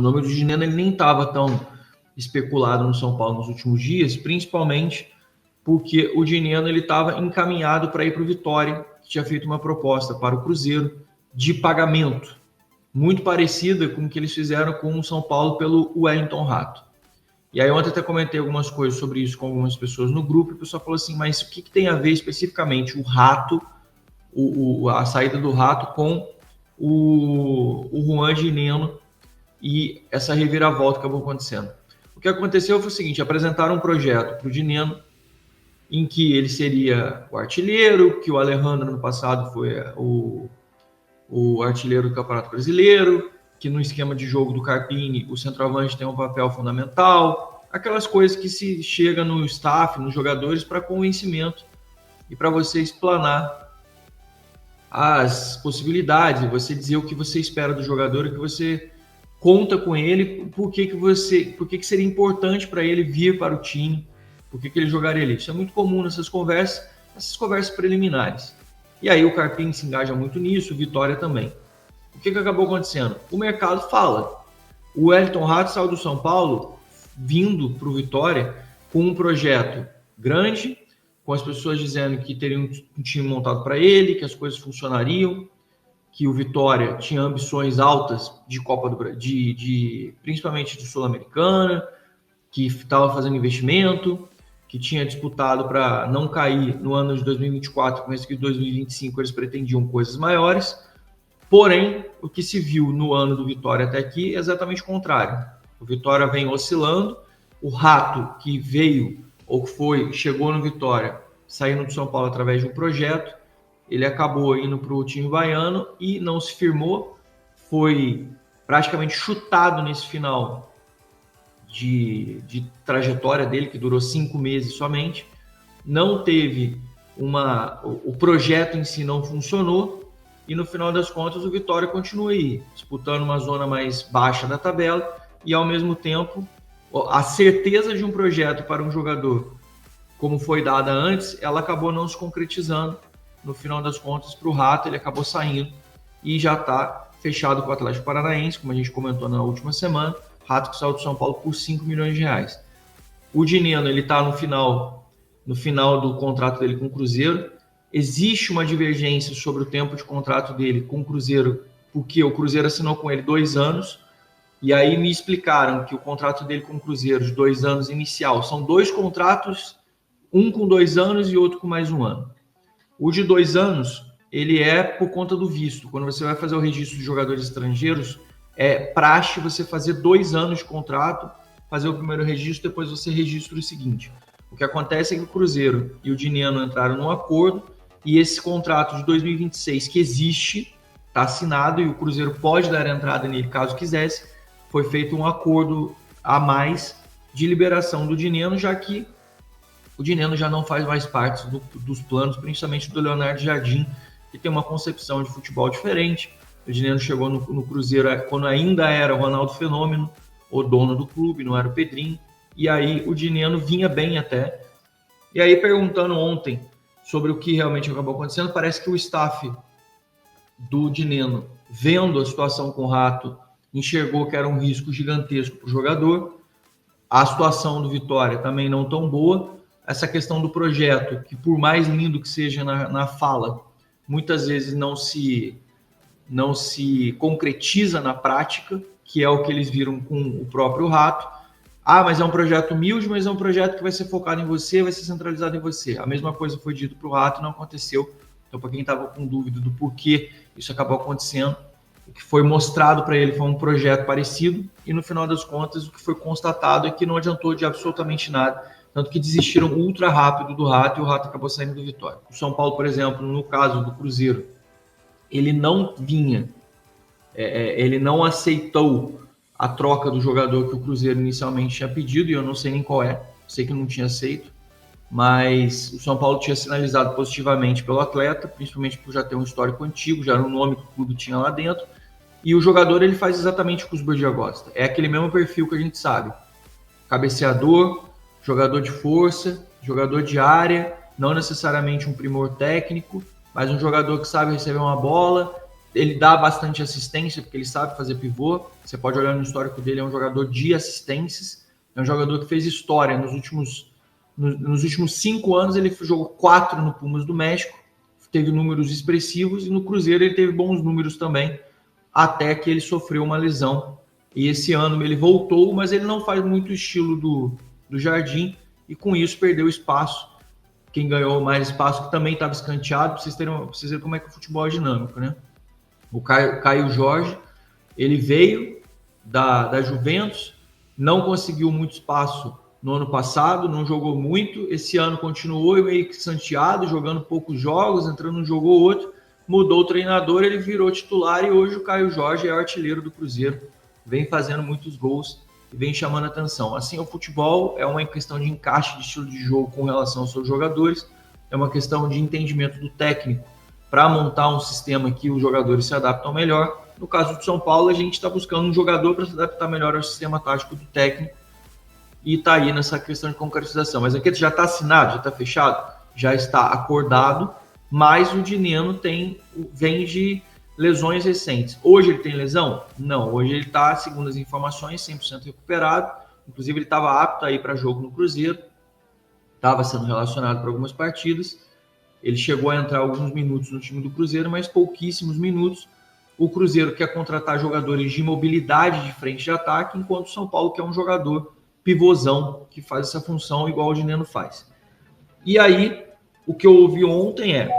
O nome do Dineno ele nem estava tão especulado no São Paulo nos últimos dias, principalmente porque o Dineno ele estava encaminhado para ir para o Vitória, que tinha feito uma proposta para o Cruzeiro de pagamento, muito parecida com o que eles fizeram com o São Paulo pelo Wellington Rato. E aí ontem até comentei algumas coisas sobre isso com algumas pessoas no grupo, e o pessoal falou assim, mas o que tem a ver especificamente o Rato, a saída do Rato com o Juan Dineno e essa reviravolta que acabou acontecendo? O que aconteceu foi o seguinte, apresentaram um projeto para o Dineno, em que ele seria o artilheiro, que o Alejandro no passado foi o artilheiro do Campeonato Brasileiro, que no esquema de jogo do Carpini o centroavante tem um papel fundamental, aquelas coisas que se chega no staff, nos jogadores, para convencimento e para você explanar as possibilidades, você dizer o que você espera do jogador, o que você conta com ele, por que seria importante para ele vir para o time, por que ele jogaria ali. Isso é muito comum nessas conversas preliminares. E aí o Carpini se engaja muito nisso, o Vitória também. O que acabou acontecendo? O mercado fala. O Wellington Rato saiu do São Paulo vindo para o Vitória com um projeto grande, com as pessoas dizendo que teria um time montado para ele, que as coisas funcionariam, que o Vitória tinha ambições altas de Copa do Brasil, principalmente de Sul-Americana, que estava fazendo investimento, que tinha disputado para não cair no ano de 2024, com esse que de 2025 eles pretendiam coisas maiores. Porém, o que se viu no ano do Vitória até aqui é exatamente o contrário. O Vitória vem oscilando, o Rato que veio ou que chegou no Vitória, saindo do São Paulo através de um projeto, ele acabou indo para o time baiano e não se firmou, foi praticamente chutado nesse final de trajetória dele, que durou 5 meses somente, não teve o projeto em si não funcionou, e no final das contas o Vitória continua aí, disputando uma zona mais baixa da tabela, e ao mesmo tempo a certeza de um projeto para um jogador, como foi dada antes, ela acabou não se concretizando. No final das contas, para o Rato, ele acabou saindo e já está fechado com o Atlético Paranaense, como a gente comentou na última semana. Rato que saiu do São Paulo por 5 milhões de reais. O Dineno, ele está no final do contrato dele com o Cruzeiro. Existe uma divergência sobre o tempo de contrato dele com o Cruzeiro, porque o Cruzeiro assinou com ele 2 anos, e aí me explicaram que o contrato dele com o Cruzeiro de 2 anos inicial são 2 contratos, um com 2 anos e outro com mais 1 ano. O de 2 anos, ele é por conta do visto. Quando você vai fazer o registro de jogadores estrangeiros, é praxe você fazer 2 anos de contrato, fazer o primeiro registro, depois você registra o seguinte. O que acontece é que o Cruzeiro e o Dineno entraram num acordo, e esse contrato de 2026 que existe, está assinado, e o Cruzeiro pode dar entrada nele caso quisesse, foi feito um acordo a mais de liberação do Dineno, já que o Dineno já não faz mais parte dos planos, principalmente do Leonardo Jardim, que tem uma concepção de futebol diferente. O Dineno chegou no Cruzeiro quando ainda era o Ronaldo Fenômeno, o dono do clube, não era o Pedrinho, e aí o Dineno vinha bem até. E aí, perguntando ontem sobre o que realmente acabou acontecendo, parece que o staff do Dineno, vendo a situação com o Rato, enxergou que era um risco gigantesco para o jogador. A situação do Vitória também não tão boa. Essa questão do projeto, que por mais lindo que seja na fala, muitas vezes não se concretiza na prática, que é o que eles viram com o próprio Rato. Ah, mas é um projeto humilde, mas é um projeto que vai ser focado em você, vai ser centralizado em você. A mesma coisa foi dito para o Rato e não aconteceu. Então, para quem estava com dúvida do porquê isso acabou acontecendo, o que foi mostrado para ele foi um projeto parecido, e no final das contas o que foi constatado é que não adiantou de absolutamente nada, tanto que desistiram ultra rápido do Rato e o Rato acabou saindo do Vitória. O São Paulo, por exemplo, no caso do Cruzeiro, ele não ele não aceitou a troca do jogador que o Cruzeiro inicialmente tinha pedido, e eu não sei nem qual sei que não tinha aceito, mas o São Paulo tinha sinalizado positivamente pelo atleta, principalmente por já ter um histórico antigo, já era um nome que o clube tinha lá dentro, e o jogador ele faz exatamente o que os Borgia gosta, é aquele mesmo perfil que a gente sabe, cabeceador, jogador de força, jogador de área, não necessariamente um primor técnico, mas um jogador que sabe receber uma bola, ele dá bastante assistência, porque ele sabe fazer pivô. Você pode olhar no histórico dele, é um jogador de assistências, é um jogador que fez história nos últimos 5 anos. Ele jogou 4 no Pumas do México, teve números expressivos, e no Cruzeiro ele teve bons números também, até que ele sofreu uma lesão. E esse ano ele voltou, mas ele não faz muito o estilo do Jardim, e com isso perdeu espaço. Quem ganhou mais espaço, que também estava escanteado, para vocês verem como é que o futebol é dinâmico, né? O Caio Jorge, ele veio da Juventus, não conseguiu muito espaço no ano passado, não jogou muito. Esse ano continuou meio que santeado, jogando poucos jogos, entrando um jogo ou outro. Mudou o treinador, ele virou titular, e hoje o Caio Jorge é o artilheiro do Cruzeiro. Vem fazendo muitos gols e vem chamando atenção. Assim, o futebol é uma questão de encaixe de estilo de jogo com relação aos seus jogadores, é uma questão de entendimento do técnico para montar um sistema que os jogadores se adaptam melhor. No caso do São Paulo, a gente está buscando um jogador para se adaptar melhor ao sistema tático do técnico, e está aí nessa questão de concretização. Mas aqui já está assinado, já está fechado, já está acordado, mas o Dineno vem de lesões recentes. Hoje ele tem lesão? Não, hoje ele está, segundo as informações, 100% recuperado. Inclusive ele estava apto a ir para jogo no Cruzeiro, estava sendo relacionado para algumas partidas. Ele chegou a entrar alguns minutos no time do Cruzeiro, mas pouquíssimos minutos. O Cruzeiro quer contratar jogadores de mobilidade de frente de ataque, enquanto o São Paulo quer um jogador pivôzão que faz essa função igual o Dineno faz. E aí, o que eu ouvi ontem é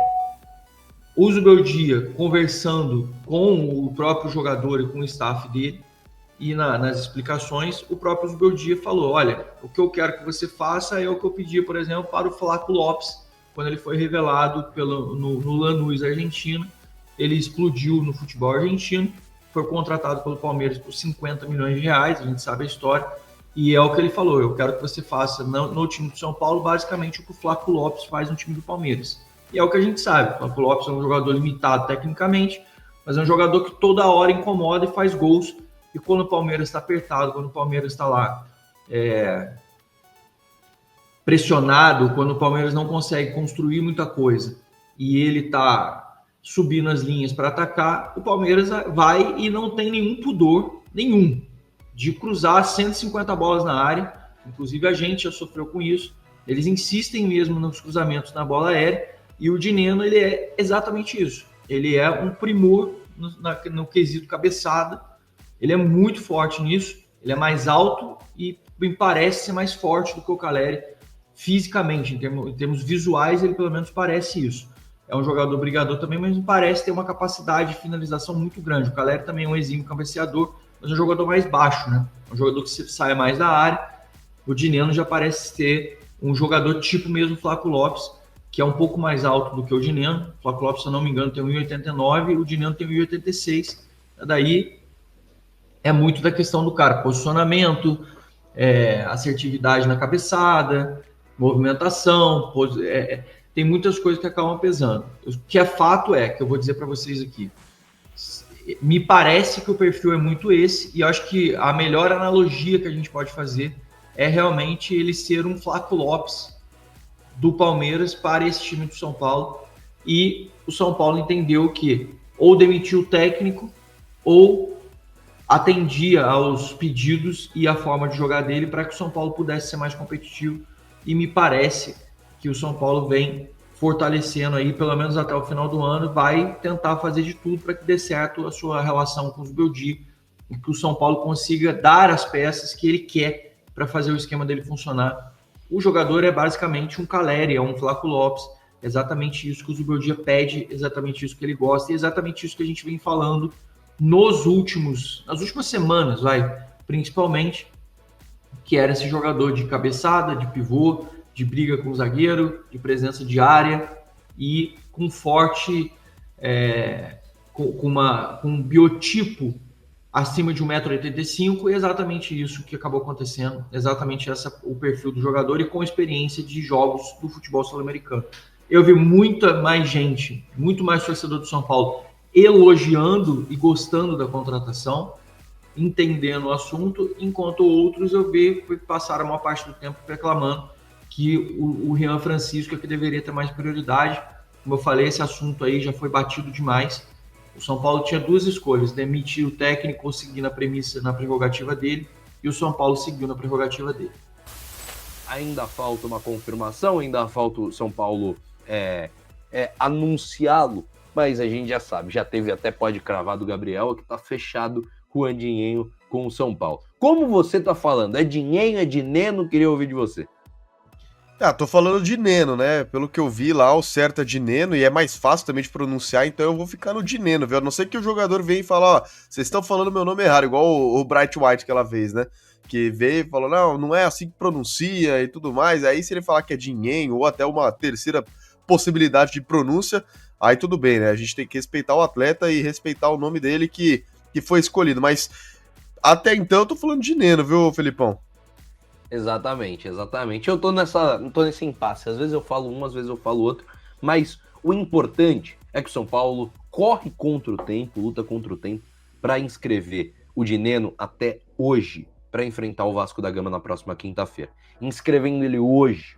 o Zubeldia conversando com o próprio jogador e com o staff dele, e nas explicações, o próprio Zubeldia falou: olha, o que eu quero que você faça é o que eu pedi, por exemplo, para o Flaco Lopes, quando ele foi revelado no Lanús argentino. Ele explodiu no futebol argentino, foi contratado pelo Palmeiras por 50 milhões de reais, a gente sabe a história, e é o que ele falou: eu quero que você faça no time do São Paulo basicamente o que o Flaco Lopes faz no time do Palmeiras. E é o que a gente sabe, o Flaco Lopes é um jogador limitado tecnicamente, mas é um jogador que toda hora incomoda e faz gols. E quando o Palmeiras está apertado, quando o Palmeiras está lá pressionado, quando o Palmeiras não consegue construir muita coisa e ele está subindo as linhas para atacar, o Palmeiras vai e não tem nenhum pudor, de cruzar 150 bolas na área. Inclusive a gente já sofreu com isso. Eles insistem mesmo nos cruzamentos na bola aérea, e o Dineno, ele é exatamente isso. Ele é um primor no quesito cabeçada. Ele é muito forte nisso, ele é mais alto e me parece ser mais forte do que o Calleri fisicamente, em termos visuais. Ele pelo menos parece isso. É um jogador brigador também, mas me parece ter uma capacidade de finalização muito grande. O Calleri também é um exímio cabeceador, mas é um jogador mais baixo, né? Um jogador que sai mais da área. O Dineno já parece ter um jogador tipo mesmo Flaco Lopes, que é um pouco mais alto do que o Dineno. O Flaco Lopes, se eu não me engano, tem 1,89, o Dineno tem 1,86. Daí é muito da questão do cara, posicionamento, assertividade na cabeçada, movimentação, tem muitas coisas que acabam pesando. O que é fato é, que eu vou dizer para vocês aqui, me parece que o perfil é muito esse, e eu acho que a melhor analogia que a gente pode fazer é realmente ele ser um Flaco Lopes do Palmeiras para esse time do São Paulo, e o São Paulo entendeu que ou demitiu o técnico ou atendia aos pedidos e a forma de jogar dele para que o São Paulo pudesse ser mais competitivo, e me parece que o São Paulo vem fortalecendo aí, pelo menos até o final do ano, vai tentar fazer de tudo para que dê certo a sua relação com os Beldi, e que o São Paulo consiga dar as peças que ele quer para fazer o esquema dele funcionar. O jogador é basicamente um Calleri, é um Flaco Lopes, exatamente isso que o Zubeldia pede, exatamente isso que ele gosta, e exatamente isso que a gente vem falando nas últimas semanas, principalmente, que era esse jogador de cabeçada, de pivô, de briga com o zagueiro, de presença de área e com forte, com um biotipo acima de 1,85 m, e exatamente isso que acabou acontecendo, exatamente o perfil do jogador, e com experiência de jogos do futebol sul-americano. Eu vi muita mais gente, muito mais torcedor do São Paulo elogiando e gostando da contratação, entendendo o assunto, enquanto outros eu vi que passaram uma parte do tempo reclamando que o Rian Francisco é que deveria ter mais prioridade. Como eu falei, esse assunto aí já foi batido demais, O São Paulo tinha duas escolhas: demitir o técnico ou seguir na prerrogativa dele, e o São Paulo seguiu na prerrogativa dele. Ainda falta uma confirmação, ainda falta o São Paulo anunciá-lo, mas a gente já sabe, já teve até pode cravar do Gabriel, que tá fechado com o Andinhenho com o São Paulo. Como você tá falando? É Dinhenho, é Dineno? Queria ouvir de você. Tô falando de Neno, né? Pelo que eu vi lá, o certo é de Neno e é mais fácil também de pronunciar, então eu vou ficar no de Neno, viu? A não ser que o jogador venha e fale, ó, vocês estão falando meu nome errado, igual o Bright White que ela fez, né? Que veio e falou, não é assim que pronuncia e tudo mais. Aí se ele falar que é Dinhen ou até uma terceira possibilidade de pronúncia, aí tudo bem, né? A gente tem que respeitar o atleta e respeitar o nome dele que foi escolhido. Mas até então eu tô falando de Neno, viu, Felipão? Exatamente. Eu tô nesse impasse. Às vezes eu falo um, às vezes eu falo outro. Mas o importante é que o São Paulo corre contra o tempo, luta contra o tempo, para inscrever o Dineno até hoje, para enfrentar o Vasco da Gama na próxima quinta-feira. Inscrevendo ele hoje,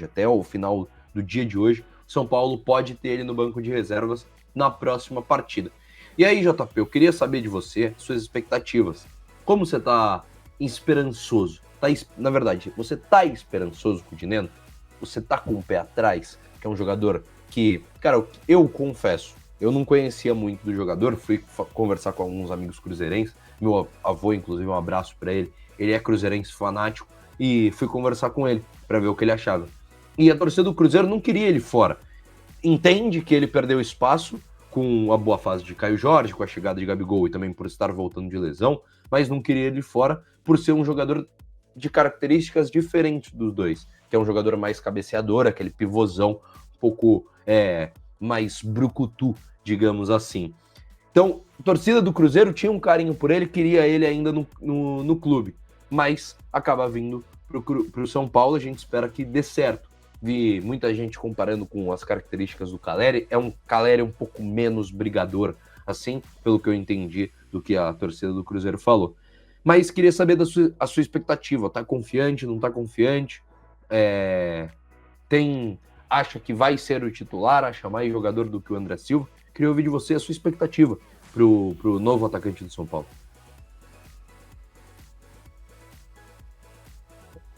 até o final do dia de hoje, o São Paulo pode ter ele no banco de reservas na próxima partida. E aí, JP, eu queria saber de você, suas expectativas. Como você tá esperançoso? Na verdade, você tá esperançoso com o Dineno? Você tá com o pé atrás? Que é um jogador que, cara, eu confesso, eu não conhecia muito do jogador, fui conversar com alguns amigos cruzeirenses, meu avô, inclusive, um abraço para ele, ele é cruzeirense fanático, e fui conversar com ele para ver o que ele achava. E a torcida do Cruzeiro não queria ele fora. Entende que ele perdeu espaço com a boa fase de Caio Jorge, com a chegada de Gabigol e também por estar voltando de lesão, mas não queria ele fora por ser um jogador de características diferentes dos dois, que é um jogador mais cabeceador, aquele pivôzão um pouco mais brucutu, digamos assim. Então, a torcida do Cruzeiro tinha um carinho por ele, queria ele ainda no clube, mas acaba vindo para o São Paulo, a gente espera que dê certo. Vi muita gente comparando com as características do Caleri, é um Caleri um pouco menos brigador, assim, pelo que eu entendi do que a torcida do Cruzeiro falou. Mas queria saber a sua expectativa. Tá confiante, não tá confiante? Acha que vai ser o titular? Acha mais jogador do que o André Silva? Queria ouvir de você a sua expectativa pro novo atacante do São Paulo.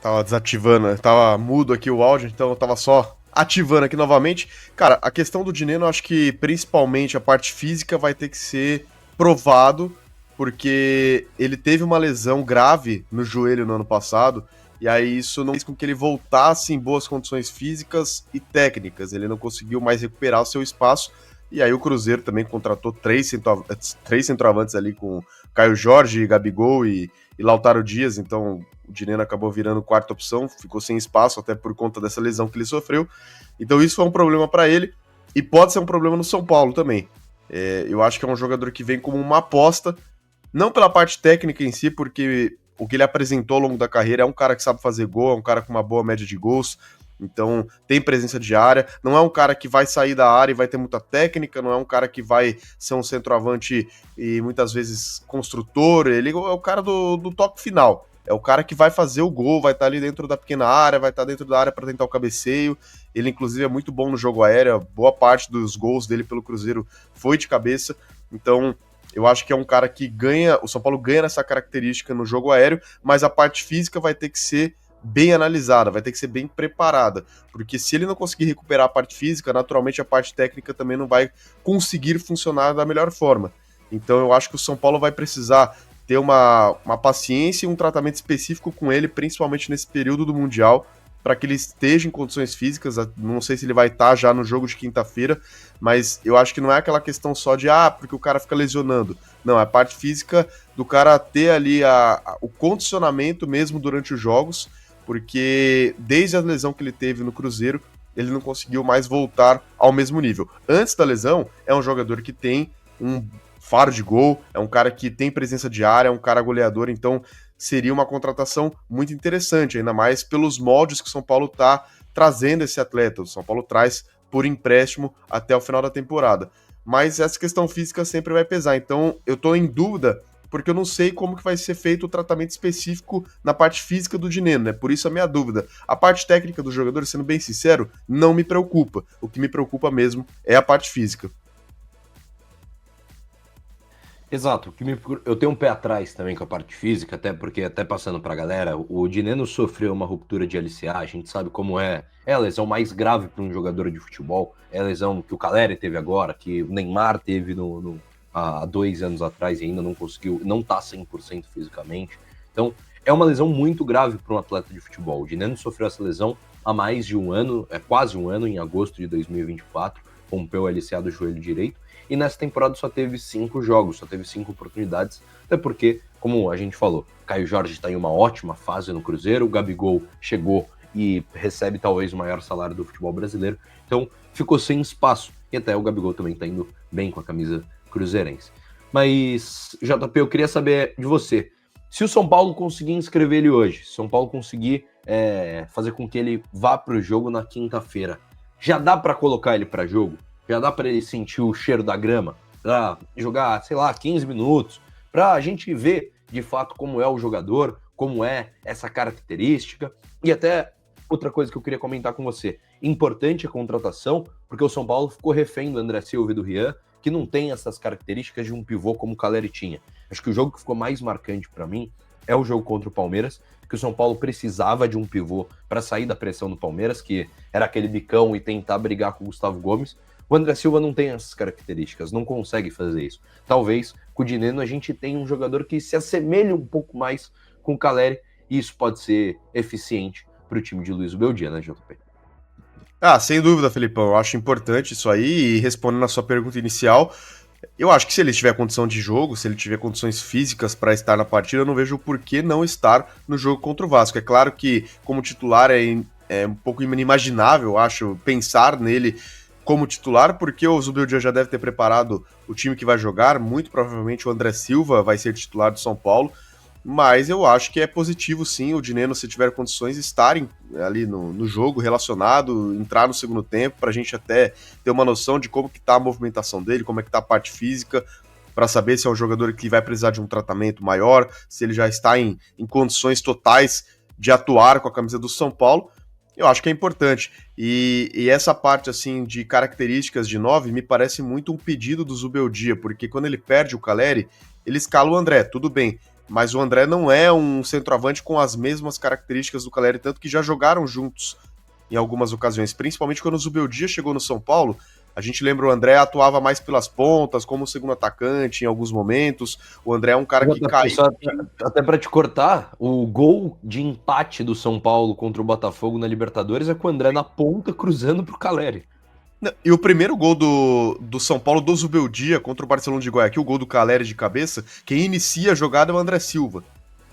Tava desativando, tava mudo aqui o áudio, então eu tava só ativando aqui novamente. Cara, a questão do Dineno, eu acho que principalmente a parte física vai ter que ser provado, porque ele teve uma lesão grave no joelho no ano passado, e aí isso não fez com que ele voltasse em boas condições físicas e técnicas. Ele não conseguiu mais recuperar o seu espaço, e aí o Cruzeiro também contratou três centroavantes ali com Caio Jorge, Gabigol e Lautaro Dias, então o Dineno acabou virando quarta opção, ficou sem espaço até por conta dessa lesão que ele sofreu. Então isso foi um problema para ele, e pode ser um problema no São Paulo também. Eu acho que é um jogador que vem como uma aposta, não pela parte técnica em si, porque o que ele apresentou ao longo da carreira é um cara que sabe fazer gol, é um cara com uma boa média de gols, então tem presença de área, não é um cara que vai sair da área e vai ter muita técnica, não é um cara que vai ser um centroavante e muitas vezes construtor, ele é o cara do toque final, é o cara que vai fazer o gol, vai estar ali dentro da pequena área, vai estar dentro da área para tentar o cabeceio, ele inclusive é muito bom no jogo aéreo, boa parte dos gols dele pelo Cruzeiro foi de cabeça, então eu acho que é um cara que ganha, o São Paulo ganha nessa característica no jogo aéreo, mas a parte física vai ter que ser bem analisada, vai ter que ser bem preparada, porque se ele não conseguir recuperar a parte física, naturalmente a parte técnica também não vai conseguir funcionar da melhor forma. Então eu acho que o São Paulo vai precisar ter uma paciência e um tratamento específico com ele, principalmente nesse período do Mundial, para que ele esteja em condições físicas. Não sei se ele vai estar já no jogo de quinta-feira, mas eu acho que não é aquela questão só de porque o cara fica lesionando. Não, é a parte física do cara ter ali o condicionamento mesmo durante os jogos, porque desde a lesão que ele teve no Cruzeiro, ele não conseguiu mais voltar ao mesmo nível. Antes da lesão, é um jogador que tem um faro de gol, é um cara que tem presença de área, é um cara goleador, então seria uma contratação muito interessante, ainda mais pelos moldes que o São Paulo está trazendo esse atleta. O São Paulo traz por empréstimo até o final da temporada. Mas essa questão física sempre vai pesar, então eu estou em dúvida, porque eu não sei como que vai ser feito o tratamento específico na parte física do Dineno, né? Por isso a minha dúvida. A parte técnica do jogador, sendo bem sincero, não me preocupa. O que me preocupa mesmo é a parte física. Exato, eu tenho um pé atrás também com a parte física, até porque, até passando pra galera, o Dineno sofreu uma ruptura de LCA, a gente sabe como é a lesão mais grave para um jogador de futebol, é a lesão que o Caleri teve agora, que o Neymar teve há 2 anos atrás e ainda não conseguiu, não tá 100% fisicamente, então é uma lesão muito grave para um atleta de futebol. O Dineno sofreu essa lesão há mais de um ano, quase um ano, em agosto de 2024, rompeu o LCA do joelho direito, e nessa temporada só teve 5 jogos, só teve 5 oportunidades, até porque, como a gente falou, Caio Jorge está em uma ótima fase no Cruzeiro, o Gabigol chegou e recebe talvez o maior salário do futebol brasileiro, então ficou sem espaço, e até o Gabigol também está indo bem com a camisa cruzeirense. Mas, JP, eu queria saber de você, se o São Paulo conseguir inscrever ele hoje, se o São Paulo conseguir fazer com que ele vá para o jogo na quinta-feira, já dá para colocar ele para jogo? Já dá para ele sentir o cheiro da grama, para jogar, sei lá, 15 minutos, para a gente ver de fato como é o jogador, como é essa característica. E até outra coisa que eu queria comentar com você, importante a contratação, porque o São Paulo ficou refém do André Silva e do Rian, que não tem essas características de um pivô como o Caleri tinha. Acho que o jogo que ficou mais marcante para mim é o jogo contra o Palmeiras, que o São Paulo precisava de um pivô para sair da pressão do Palmeiras, que era aquele bicão e tentar brigar com o Gustavo Gomes. O André Silva não tem essas características, não consegue fazer isso. Talvez com o Dineno a gente tenha um jogador que se assemelhe um pouco mais com o Caleri, e isso pode ser eficiente para o time de Luiz Beldia, né, JP? Sem dúvida, Felipão, eu acho importante isso aí, e respondendo a sua pergunta inicial, eu acho que se ele tiver condição de jogo, se ele tiver condições físicas para estar na partida, eu não vejo por que não estar no jogo contra o Vasco. É claro que como titular é um pouco inimaginável, eu acho, pensar nele como titular, porque o Zubeldia já deve ter preparado o time que vai jogar, muito provavelmente o André Silva vai ser titular do São Paulo, mas eu acho que é positivo sim o Dineno, se tiver condições, estarem ali no jogo relacionado, entrar no segundo tempo, para a gente até ter uma noção de como que tá a movimentação dele, como é que tá a parte física, para saber se é um jogador que vai precisar de um tratamento maior, se ele já está em condições totais de atuar com a camisa do São Paulo. Eu acho que é importante. E essa parte assim de características de 9 me parece muito um pedido do Zubeldia, porque quando ele perde o Caleri, ele escala o André, tudo bem, mas o André não é um centroavante com as mesmas características do Caleri, tanto que já jogaram juntos em algumas ocasiões, principalmente quando o Zubeldia chegou no São Paulo. A gente lembra, o André atuava mais pelas pontas, como segundo atacante em alguns momentos. O André é um cara que cai. Até para te cortar, o gol de empate do São Paulo contra o Botafogo na Libertadores é com o André na ponta cruzando pro Caleri. E o primeiro gol do São Paulo do Zubeldia contra o Barcelona de Guayaquil, o gol do Caleri de cabeça, quem inicia a jogada é o André Silva.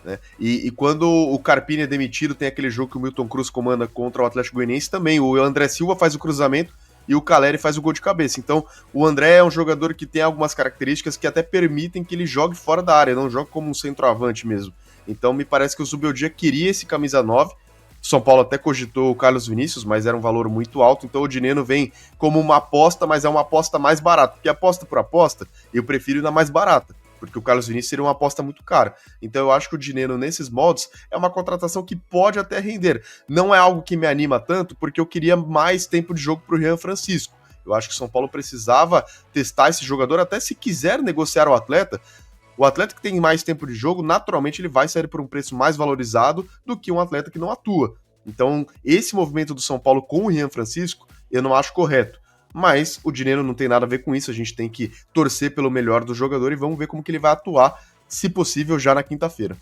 Né? E quando o Carpini é demitido, tem aquele jogo que o Milton Cruz comanda contra o Atlético Goianiense também. O André Silva faz o cruzamento e o Caleri faz o gol de cabeça. Então, o André é um jogador que tem algumas características que até permitem que ele jogue fora da área, não jogue como um centroavante mesmo. Então, me parece que o Zubeldia queria esse camisa 9. O São Paulo até cogitou o Carlos Vinícius, mas era um valor muito alto. Então, o Dineno vem como uma aposta, mas é uma aposta mais barata. Porque aposta por aposta, eu prefiro ir na mais barata, porque o Carlos Vinícius seria uma aposta muito cara. Então eu acho que o Dineno, nesses moldes, é uma contratação que pode até render. Não é algo que me anima tanto, porque eu queria mais tempo de jogo para o Rian Francisco. Eu acho que o São Paulo precisava testar esse jogador, até se quiser negociar o atleta que tem mais tempo de jogo, naturalmente ele vai sair por um preço mais valorizado do que um atleta que não atua. Então, esse movimento do São Paulo com o Rian Francisco, eu não acho correto. Mas o Dineno não tem nada a ver com isso, a gente tem que torcer pelo melhor do jogador e vamos ver como que ele vai atuar, se possível, já na quinta-feira.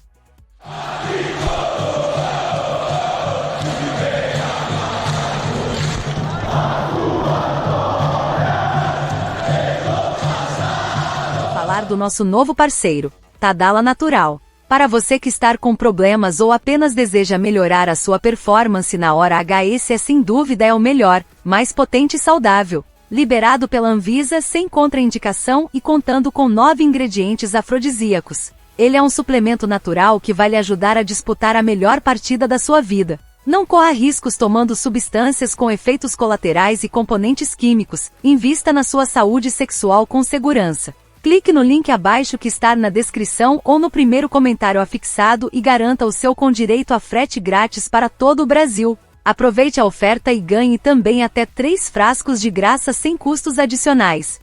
Falar do nosso novo parceiro, Tadala Natural. Para você que está com problemas ou apenas deseja melhorar a sua performance na hora H, esse sem dúvida é o melhor, mais potente e saudável. Liberado pela Anvisa sem contraindicação e contando com 9 ingredientes afrodisíacos. Ele é um suplemento natural que vai lhe ajudar a disputar a melhor partida da sua vida. Não corra riscos tomando substâncias com efeitos colaterais e componentes químicos. Invista na sua saúde sexual com segurança. Clique no link abaixo que está na descrição ou no primeiro comentário afixado e garanta o seu com direito a frete grátis para todo o Brasil. Aproveite a oferta e ganhe também até 3 frascos de graça sem custos adicionais.